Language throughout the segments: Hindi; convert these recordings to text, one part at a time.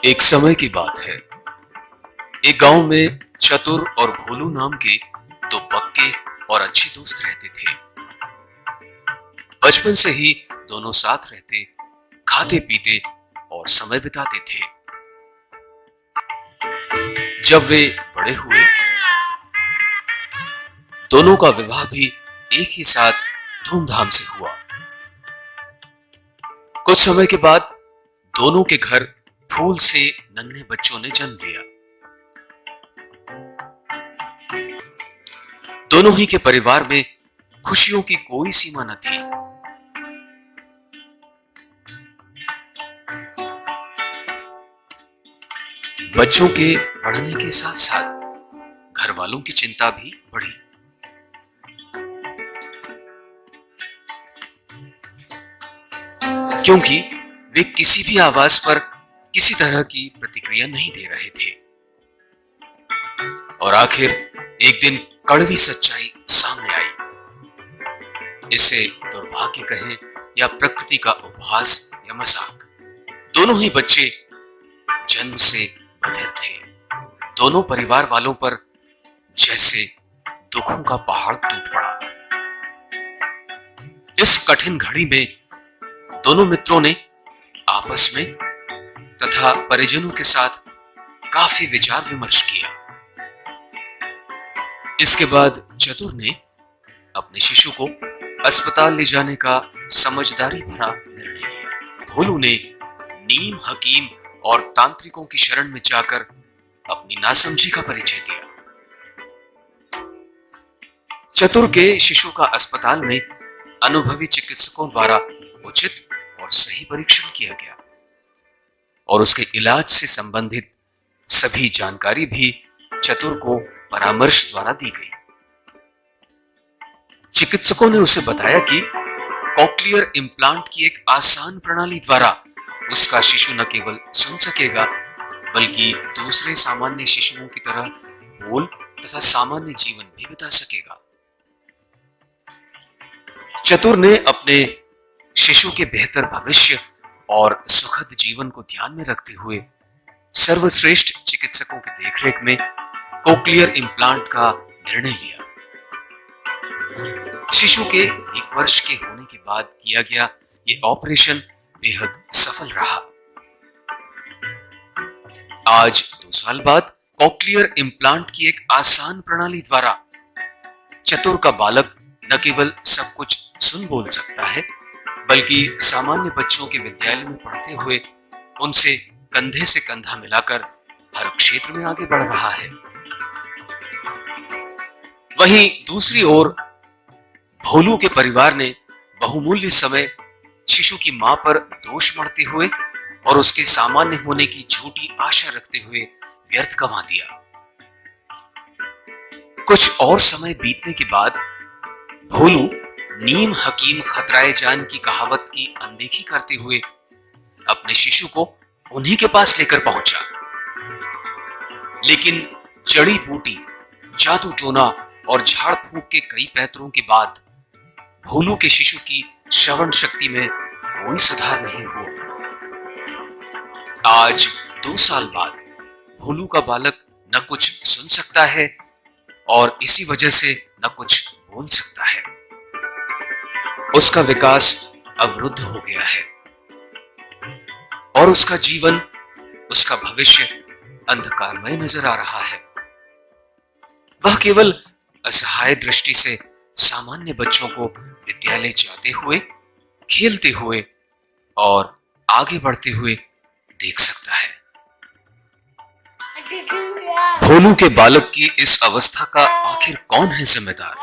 एक समय की बात है। एक गांव में चतुर और भोलू नाम के दो पक्के और अच्छे दोस्त रहते थे। बचपन से ही दोनों साथ रहते, खाते पीते और समय बिताते थे। जब वे बड़े हुए, दोनों का विवाह भी एक ही साथ धूमधाम से हुआ। कुछ समय के बाद दोनों के घर फूल से नन्हे बच्चों ने जन्म लिया। दोनों ही के परिवार में खुशियों की कोई सीमा न थी। बच्चों के बढ़ने के साथ साथ घर वालों की चिंता भी बढ़ी। क्योंकि वे किसी भी आवाज पर किसी तरह की प्रतिक्रिया नहीं दे रहे थे। और आखिर एक दिन कड़वी सच्चाई सामने आई। इसे दुर्भाग्य कहें या प्रकृति का उपहास या मजाक, दोनों ही बच्चे जन्म से बधिर थे। दोनों परिवार वालों पर जैसे दुखों का पहाड़ टूट पड़ा। इस कठिन घड़ी में दोनों मित्रों ने आपस में तथा परिजनों के साथ काफी विचार विमर्श किया। इसके बाद चतुर ने अपने शिशु को अस्पताल ले जाने का समझदारी भरा निर्णय लिया। भोलू ने नीम हकीम और तांत्रिकों की शरण में जाकर अपनी नासमझी का परिचय दिया। चतुर के शिशु का अस्पताल में अनुभवी चिकित्सकों द्वारा उचित और सही परीक्षण किया गया और उसके इलाज से संबंधित सभी जानकारी भी चतुर को परामर्श द्वारा दी गई। चिकित्सकों ने उसे बताया कि कॉक्लियर इम्प्लांट की एक आसान प्रणाली द्वारा उसका शिशु न केवल सुन सकेगा बल्कि दूसरे सामान्य शिशुओं की तरह बोल तथा सामान्य जीवन भी बिता सकेगा। चतुर ने अपने शिशु के बेहतर भविष्य और सुखद जीवन को ध्यान में रखते हुए सर्वश्रेष्ठ चिकित्सकों की देखरेख में कोक्लियर इम्प्लांट का निर्णय लिया। शिशु के 1 वर्ष के होने के बाद किया गया ये ऑपरेशन बेहद सफल रहा। आज 2 साल बाद कोक्लियर इम्प्लांट की एक आसान प्रणाली द्वारा चतुर का बालक न केवल सब कुछ सुन बोल सकता है बल्कि सामान्य बच्चों के विद्यालय में पढ़ते हुए उनसे कंधे से कंधा मिलाकर हर क्षेत्र में आगे बढ़ रहा है। वहीं दूसरी ओर भोलू के परिवार ने बहुमूल्य समय शिशु की मां पर दोष मढ़ते हुए और उसके सामान्य होने की झूठी आशा रखते हुए व्यर्थ गंवा दिया। कुछ और समय बीतने के बाद भोलू नीम हकीम खतराए जान की कहावत की अनदेखी करते हुए अपने शिशु को उन्हीं के पास लेकर पहुंचा। लेकिन जड़ी बूटी, जादू टोना और झाड़ फूंक के कई पैतरों के बाद भोलू के शिशु की श्रवण शक्ति में कोई सुधार नहीं हुआ। आज 2 साल बाद भोलू का बालक न कुछ सुन सकता है और इसी वजह से न कुछ बोल सकता है। उसका विकास अवरुद्ध हो गया है और उसका जीवन, उसका भविष्य अंधकारमय नजर आ रहा है। वह केवल असहाय दृष्टि से सामान्य बच्चों को विद्यालय जाते हुए, खेलते हुए और आगे बढ़ते हुए देख सकता है। भोलू के बालक की इस अवस्था का आखिर कौन है जिम्मेदार?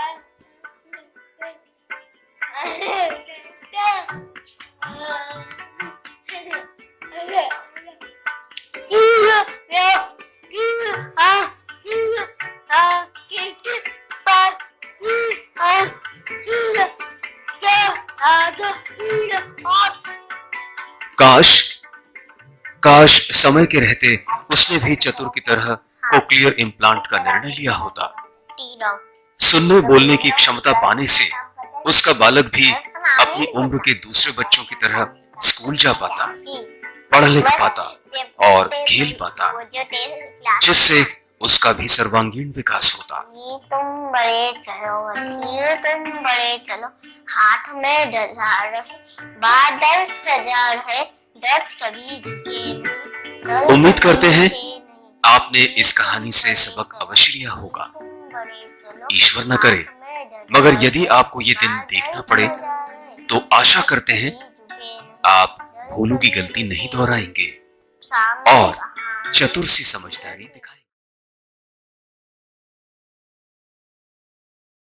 काश समय के रहते उसने भी चतुर की तरह कोक्लियर इम्प्लांट का निर्णय लिया होता। सुनने बोलने की क्षमता पाने से उसका बालक भी अपनी उम्र के दूसरे बच्चों की तरह स्कूल जा पाता, पढ़ लिख पाता और खेल पाता, जिससे उसका भी सर्वांगीण विकास होता। तुम बड़े चलो तुम बड़े चलो, हाथ में ध्वजा रहे, बादल सजा रहे, दर्द कभी झुके नहीं। उम्मीद करते हैं आपने इस कहानी से सबक अवश्य लिया होगा। ईश्वर न करे, मगर यदि आपको ये दिन देखना पड़े तो आशा करते हैं आप भोलू की गलती नहीं दोहराएंगे और चतुर सी समझदारी दिखाएंगे।